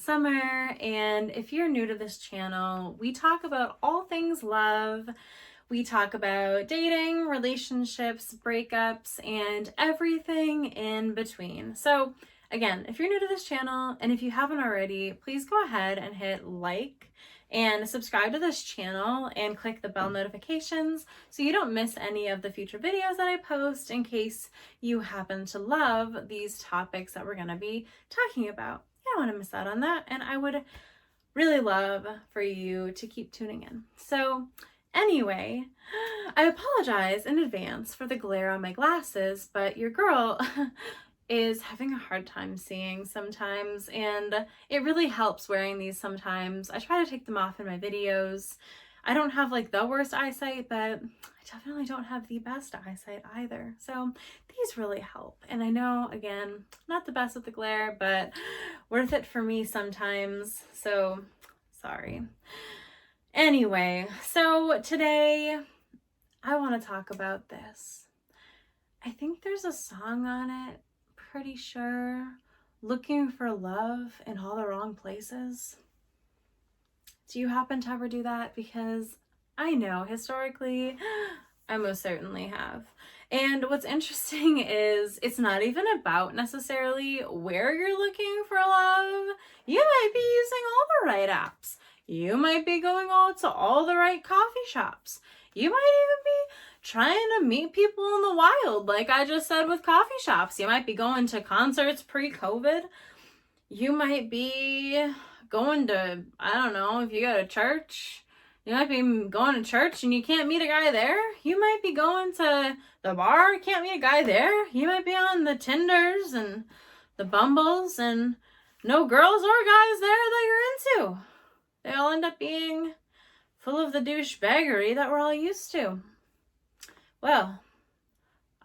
Summer, and if you're new to this channel, we talk about all things love. We talk about dating, relationships, breakups, and everything in between. So again, if you're new to this channel, and if you haven't already, please go ahead and hit like and subscribe to this channel and click the bell notifications so you don't miss any of the future videos that I post in case you happen to love these topics that we're going to be talking about. You don't want to miss out on that, and I would really love for you to keep tuning in. So anyway, I apologize in advance for the glare on my glasses, but your girl is having a hard time seeing sometimes, and it really helps wearing these sometimes. I try to take them off in my videos. I don't have like the worst eyesight, but I definitely don't have the best eyesight either. So these really help. And I know, again, not the best with the glare, but worth it for me sometimes. So sorry. Anyway, so today I want to talk about this. I think there's a song on it, pretty sure. Looking for love in all the wrong places. Do you happen to ever do that? Because I know historically I most certainly have. And what's interesting is it's not even about necessarily where you're looking for love. You might be using all the right apps. You might be going out to all the right coffee shops. You might even be trying to meet people in the wild, like I just said with coffee shops. You might be going to concerts pre-COVID. You might be going to, I don't know, if you go to church, you might be going to church and you can't meet a guy there. You might be going to the bar, can't meet a guy there. You might be on the Tinders and the Bumbles and no girls or guys there that you're into. They all end up being full of the douchebaggery that we're all used to. Well,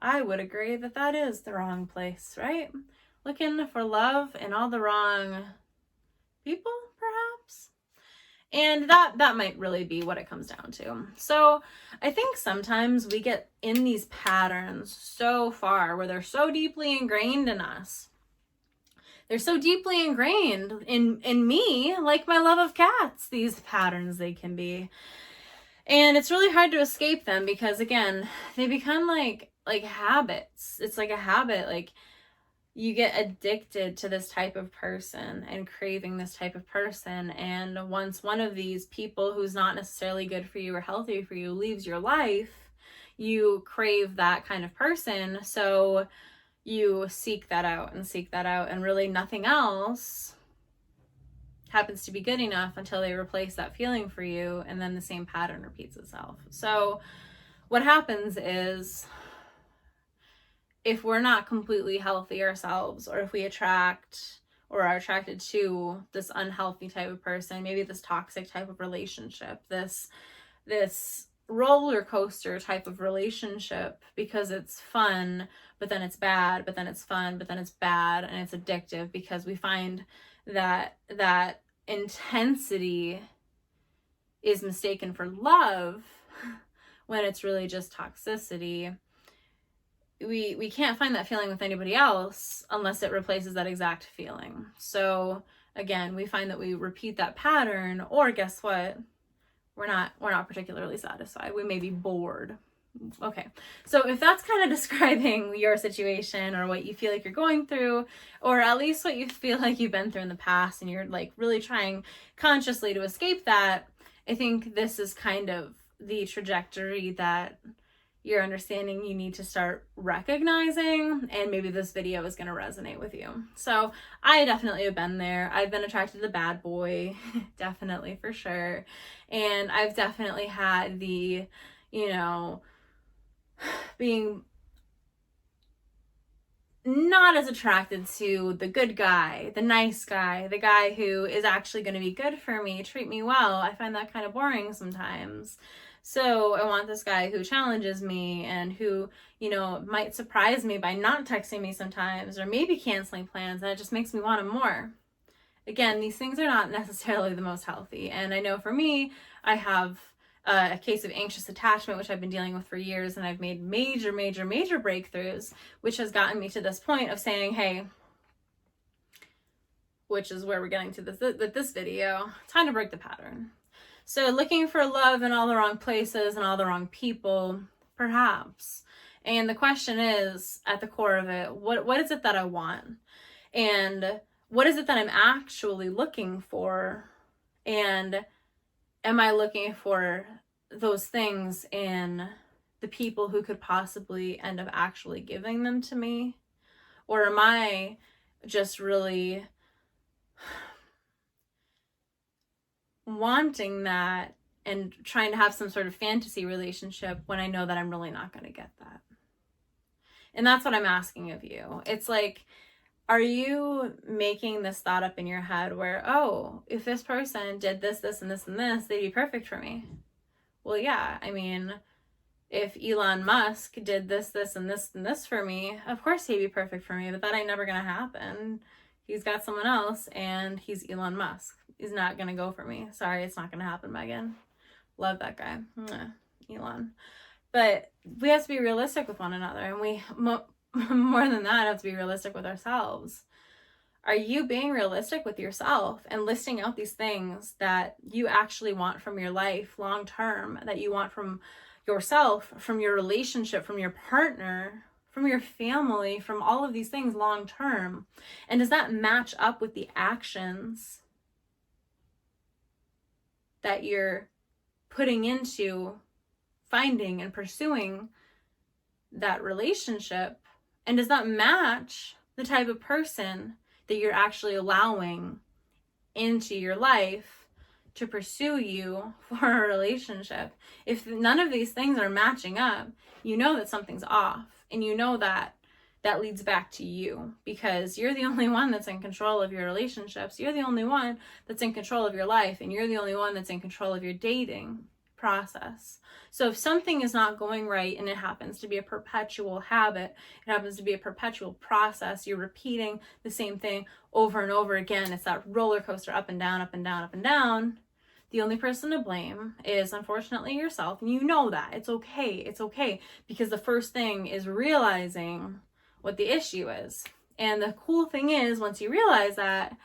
I would agree that that is the wrong place, right? Looking for love in all the wrong people, perhaps? And that might really be what it comes down to. So I think sometimes we get in these patterns so far where they're so deeply ingrained in us. They're so deeply ingrained in me, like my love of cats, these patterns they can be. And it's really hard to escape them because, again, they become like habits. It's like a habit. Like, you get addicted to this type of person and craving this type of person. And once one of these people who's not necessarily good for you or healthy for you leaves your life, you crave that kind of person. So you seek that out, and really nothing else happens to be good enough until they replace that feeling for you, and then the same pattern repeats itself. So what happens is, if we're not completely healthy ourselves, or if we attract or are attracted to this unhealthy type of person, maybe this toxic type of relationship, this roller coaster type of relationship, because it's fun, but then it's bad, but then it's fun, but then it's bad, and it's addictive because we find that intensity is mistaken for love when it's really just toxicity. We can't find that feeling with anybody else unless it replaces that exact feeling. So again, we find that we repeat that pattern, or guess what? We're not particularly satisfied. We may be bored. Okay, so if that's kind of describing your situation or what you feel like you're going through, or at least what you feel like you've been through in the past, and you're like really trying consciously to escape that, I think this is kind of the trajectory that you're understanding you need to start recognizing, and maybe this video is going to resonate with you. So I definitely have been there. I've been attracted to the bad boy, definitely, for sure. And I've definitely had the, being not as attracted to the good guy, the nice guy, the guy who is actually going to be good for me, treat me well. I find that kind of boring sometimes. So I want this guy who challenges me and who, might surprise me by not texting me sometimes, or maybe canceling plans, and it just makes me want him more. Again, these things are not necessarily the most healthy. And I know for me, I have a case of anxious attachment, which I've been dealing with for years, and I've made major breakthroughs, which has gotten me to this point of saying, hey, which is where we're getting to this video. Time to break the pattern. So looking for love in all the wrong places and all the wrong people, perhaps. And the question is, at the core of it, what is it that I want? And what is it that I'm actually looking for? And am I looking for those things in the people who could possibly end up actually giving them to me? Or am I just really wanting that and trying to have some sort of fantasy relationship when I know that I'm really not going to get that? And that's what I'm asking of you. It's like, are you making this thought up in your head where, oh, if this person did this, this, and this, and this, they'd be perfect for me? Well, yeah, I mean, if Elon Musk did this, this, and this, and this for me, of course he'd be perfect for me, but that ain't never gonna happen. He's got someone else, and he's Elon Musk. He's not gonna go for me. Sorry, it's not gonna happen, Megan. Love that guy. Elon. But we have to be realistic with one another, and we, more than that, have to be realistic with ourselves. Are you being realistic with yourself and listing out these things that you actually want from your life long term, that you want from yourself, from your relationship, from your partner, from your family, from all of these things long term? And does that match up with the actions that you're putting into finding and pursuing that relationship? And does that match the type of person that you're actually allowing into your life to pursue you for a relationship? If none of these things are matching up, you know that something's off, and you know that that leads back to you, because you're the only one that's in control of your relationships. You're the only one that's in control of your life, and you're the only one that's in control of your dating process. So if something is not going right, and it happens to be a perpetual habit, it happens to be a perpetual process, you're repeating the same thing over and over again, it's that roller coaster, up and down, up and down, up and down, the only person to blame is unfortunately yourself. And you know that. It's okay. It's okay. Because the first thing is realizing what the issue is. And the cool thing is, once you realize that,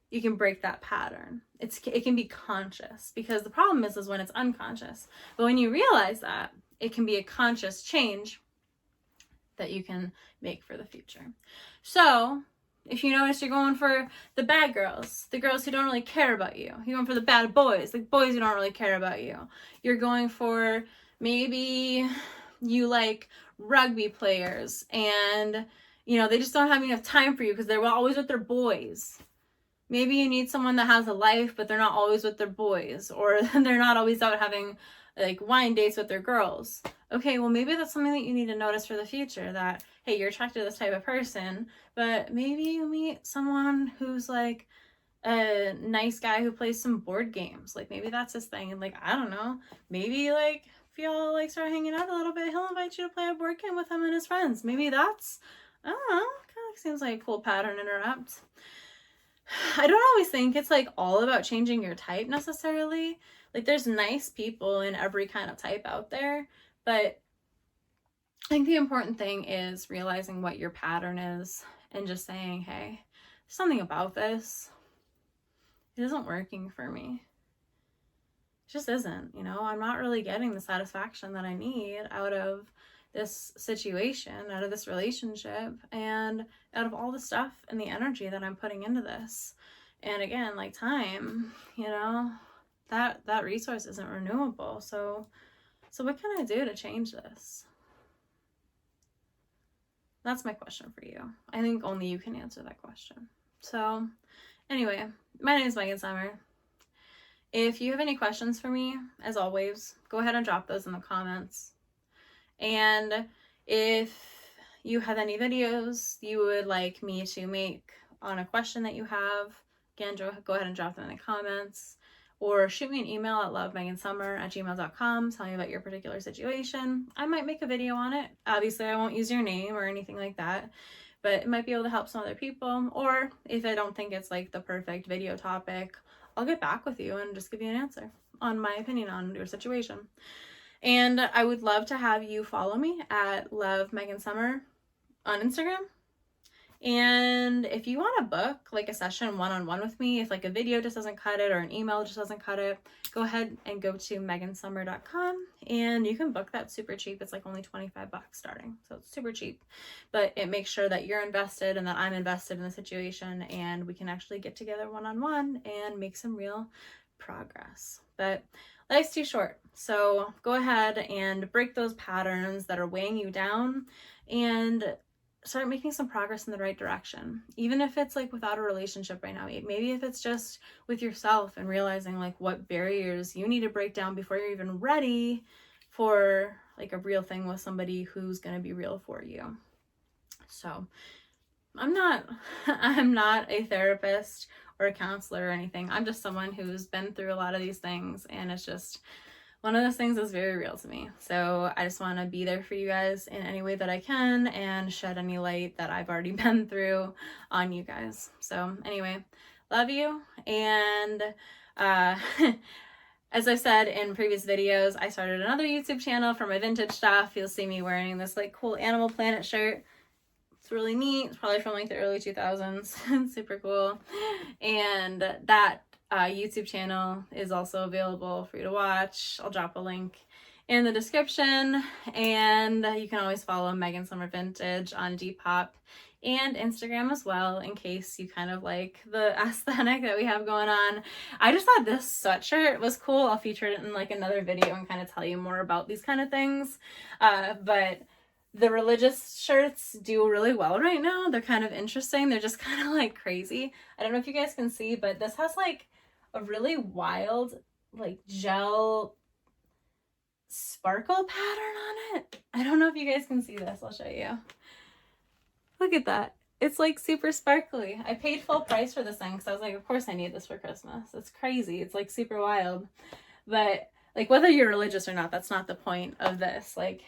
you can break that pattern. It can be conscious, because the problem is when it's unconscious. But when you realize that, it can be a conscious change that you can make for the future. So if you notice you're going for the bad girls, the girls who don't really care about you, you're going for the bad boys, the boys who don't really care about you, you're going for, maybe you like rugby players and they just don't have enough time for you because they're always with their boys. Maybe you need someone that has a life, but they're not always with their boys, or they're not always out having like wine dates with their girls. Okay, well, maybe that's something that you need to notice for the future, that, hey, you're attracted to this type of person, but maybe you meet someone who's like a nice guy who plays some board games. Like, maybe that's his thing. And like, I don't know, maybe like if y'all like start hanging out a little bit, he'll invite you to play a board game with him and his friends. Maybe that's, I don't know, kind of seems like a cool pattern interrupt. I don't always think it's like all about changing your type necessarily. Like, there's nice people in every kind of type out there, but I think the important thing is realizing what your pattern is and just saying, hey, there's something about this. It isn't working for me. It just isn't, I'm not really getting the satisfaction that I need out of this situation, out of this relationship, and out of all the stuff and the energy that I'm putting into this. And again, like time, that resource isn't renewable. So what can I do to change this? That's my question for you. I think only you can answer that question. So anyway, my name is Megan Summer. If you have any questions for me, as always, go ahead and drop those in the comments. And if you have any videos you would like me to make on a question that you have, again, go ahead and drop them in the comments, or shoot me an email at lovemegansummer@gmail.com. Tell me about your particular situation. I might make a video on it. Obviously, I won't use your name or anything like that, but it might be able to help some other people. Or if I don't think it's like the perfect video topic, I'll get back with you and just give you an answer on my opinion on your situation. And I would love to have you follow me at Love Megan Summer on Instagram. And if you want to book like a session one-on-one with me, if like a video just doesn't cut it or an email just doesn't cut it, go ahead and go to megansummer.com and you can book that super cheap. It's like only 25 bucks starting. So it's super cheap, but it makes sure that you're invested and that I'm invested in the situation, and we can actually get together one-on-one and make some real progress. But life's too short. So go ahead and break those patterns that are weighing you down and start making some progress in the right direction. Even if it's like without a relationship right now, maybe if it's just with yourself and realizing like what barriers you need to break down before you're even ready for like a real thing with somebody who's going to be real for you. So I'm not a therapist or a counselor or anything. I'm just someone who's been through a lot of these things, and it's just one of those things that's very real to me. So I just want to be there for you guys in any way that I can and shed any light that I've already been through on you guys. So anyway, love you. And as I said in previous videos, I started another YouTube channel for my vintage stuff. You'll see me wearing this like cool Animal Planet shirt. It's really neat. It's probably from like the early 2000s. Super cool. And that YouTube channel is also available for you to watch. I'll drop a link in the description, and you can always follow Megan Summer Vintage on Depop and Instagram as well, in case you kind of like the aesthetic that we have going on. I just thought this sweatshirt was cool. I'll feature it in like another video and kind of tell you more about these kind of things. But the religious shirts do really well right now. They're kind of interesting. They're just kind of like crazy. I don't know if you guys can see, but this has like a really wild like gel sparkle pattern on it. I don't know if you guys can see this. I'll show you. Look at that. It's like super sparkly. I paid full price for this thing because I was like, of course I need this for Christmas. It's crazy. It's like super wild. But like whether you're religious or not, that's not the point of this. Like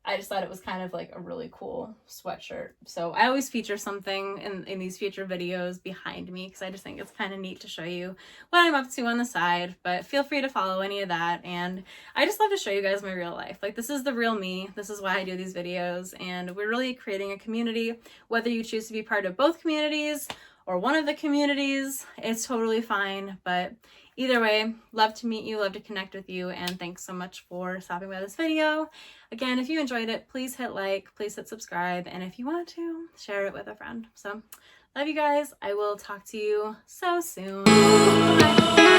I just thought it was kind of like a really cool sweatshirt. So I always feature something in these future videos behind me because I just think it's kind of neat to show you what I'm up to on the side. But feel free to follow any of that. And I just love to show you guys my real life. Like this is the real me. This is why I do these videos. And we're really creating a community. Whether you choose to be part of both communities or one of the communities, it's totally fine. But either way, love to meet you, love to connect with you, and thanks so much for stopping by this video. Again, if you enjoyed it, please hit like, please hit subscribe, and if you want to, share it with a friend. So, love you guys. I will talk to you so soon. Bye.